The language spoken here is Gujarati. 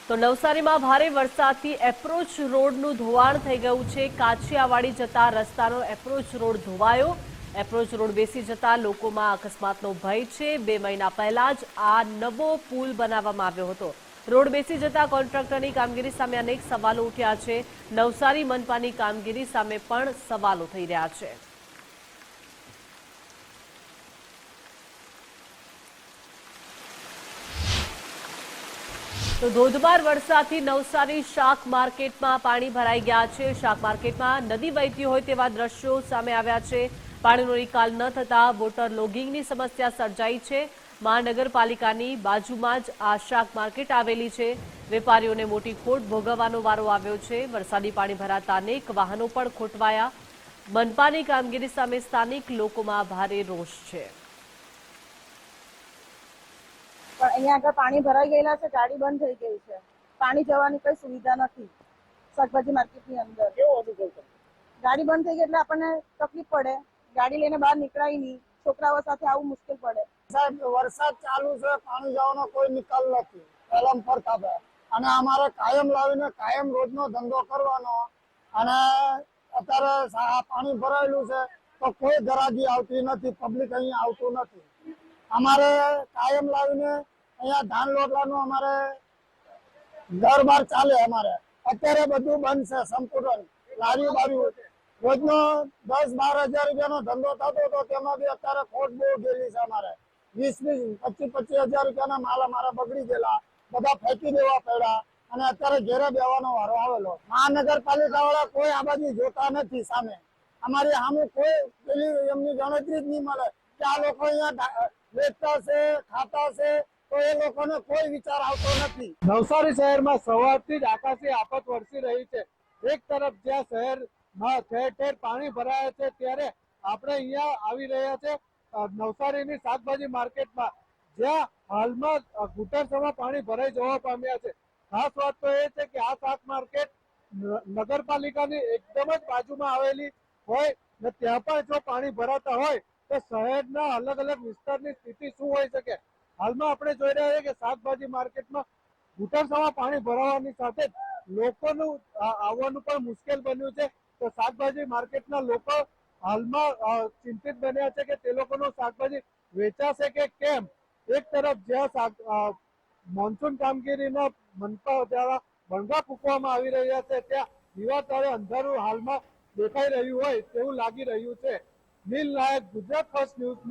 તો નવસારીમાં ભારે વરસાદથી એપ્રોચ રોડનું ધોવાણ થઈ ગયું છે। કાછિયાવાડી જતા રસ્તાનો એપ્રોચ રોડ ધોવાયો। એપ્રોચ રોડ બેસી જતા લોકોમાં અકસ્માતનો ભય છે। 2 મહિના પહેલા જ આ નવો પુલ બનાવવામાં આવ્યો હતો। રોડ બેસી જતા કોન્ટ્રાક્ટરની કામગીરી સામે અનેક સવાલો ઉઠ્યા છે। નવસારી મનપાની કામગીરી સામે પણ સવાલો થઈ રહ્યા છે। તો ધોધમાર વરસાદથી નવસારી શાક માર્કેટમાં પાણી ભરાઈ ગયા છે। શાક માર્કેટમાં નદી વહેતી હોય તેવા દ્રશ્યો સામે આવ્યા છે। પાણીનો નિકાલ ન થતા વોટર લોગિંગની સમસ્યા સર્જાઈ છે। મહાનગરપાલિકાની બાજુમાં જ આ શાક માર્કેટ આવેલી છે। વેપારીઓને મોટી ખોટ ભોગવવાનો વારો આવ્યો છે। વરસાદી પાણી ભરાતા અનેક વાહનો પણ ખોટવાયા। મનપાની કામગીરી સામે સ્થાનિક લોકોમાં ભારે રોષ છે। પણ અહીંયા આગળ પાણી ભરાઈ ગયેલા છે, ગાડી બંધ થઈ ગઈ છે, પાણી જવાની કઈ સુવિધા નથી। શાકભાજી માર્કેટની અંદર કેવો અનુભવ છે? ગાડી બંધ થઈ ગઈ એટલે આપણને તકલીફ પડે, ગાડી લઈને બહાર નીકળાય નહીં, છોકરાઓ સાથે આવું મુશ્કેલ પડે। સાહેબ વરસાદ ચાલુ છે, પાણી જવાનો કોઈ નિકાલ નથી, પહેલાં પર ખાબે અને અમારે કાયમ લાવીને કાયમ રોજનો ધંધો કરવાનો અને અત્યારે પાણી ભરાયેલું છે તો કોઈ ગરાગી આવતી નથી, પબ્લિક અહીંયા આવતું નથી। અમારે કાયમ લાવીને અહીંયા ધાન લોટલાનું અમારે દરબાર ચાલે। અમારે અત્યારે બધું બંધ છે સંપૂર્ણ, લારી બારી રોજનો 10-12 હજાર રૂપિયાનો ધંધો થતો હતો, તેમાં બી અત્યારે ખોટ બહુ ગયેલી છે। અમારે 20-25 હજાર રૂપિયાના માલ અમારા બગડી ગયેલા, બધા ફેંકી દેવા પડ્યા અને અત્યારે ઘેરે બેવાનો વારો આવેલો। મહાનગરપાલિકા વાળા કોઈ આ બાજુ જોતા નથી સામે, અમારી સામે કોઈ પેલી એમની ગણતરી જ નહીં મળે કે આ લોકો અહીંયા વેચતા છે, ખાતા છે, તો એ લોકોને કોઈ વિચાર આવતો નથી। નવસારી શહેરમાં સવારથી જ આકાશી આફત વરસી રહી છે। એક તરફ જ્યાં શહેરમાં ઠેર ઠેર પાણી ભરાયા છે, ત્યારે આપણે અહીંયા આવી રહ્યા છે નવસારીની શાકભાજી માર્કેટમાં, જ્યાં હાલમાં ઘૂંટણસમાં પાણી ભરાઈ જવા પામ્યા છે। ખાસ વાત તો એ છે કે આ શાક માર્કેટ નગરપાલિકાની એકદમ જ બાજુમાં આવેલી હોય ને ત્યાં પણ જો પાણી ભરાતા હોય તો શહેરના અલગ અલગ વિસ્તારની સ્થિતિ શું હોઈ શકે। હાલમાં આપણે જોઈ રહ્યા છીએ કે શાકભાજી માર્કેટમાં ઘૂંટણસમાં પાણી ભરાવાની સાથે લોકોનું આવવાનું પણ મુશ્કેલ બન્યું છે। તો શાકભાજી માર્કેટના લોકો હાલમાં ચિંતિત બન્યા છે કે તે લોકોનું શાકભાજી વેચાશે કે કેમ। એક તરફ જ્યાં મોન્સૂન કામગીરીના મનપા દ્વારા ભણગા ફૂંકવામાં આવી રહ્યા છે, ત્યાં દિવાતારે અંધારું હાલમાં દેખાઈ રહ્યું હોય તેવું લાગી રહ્યું છે। નીલ નાયક, ગુજરાત ફર્સ્ટ ન્યૂઝ।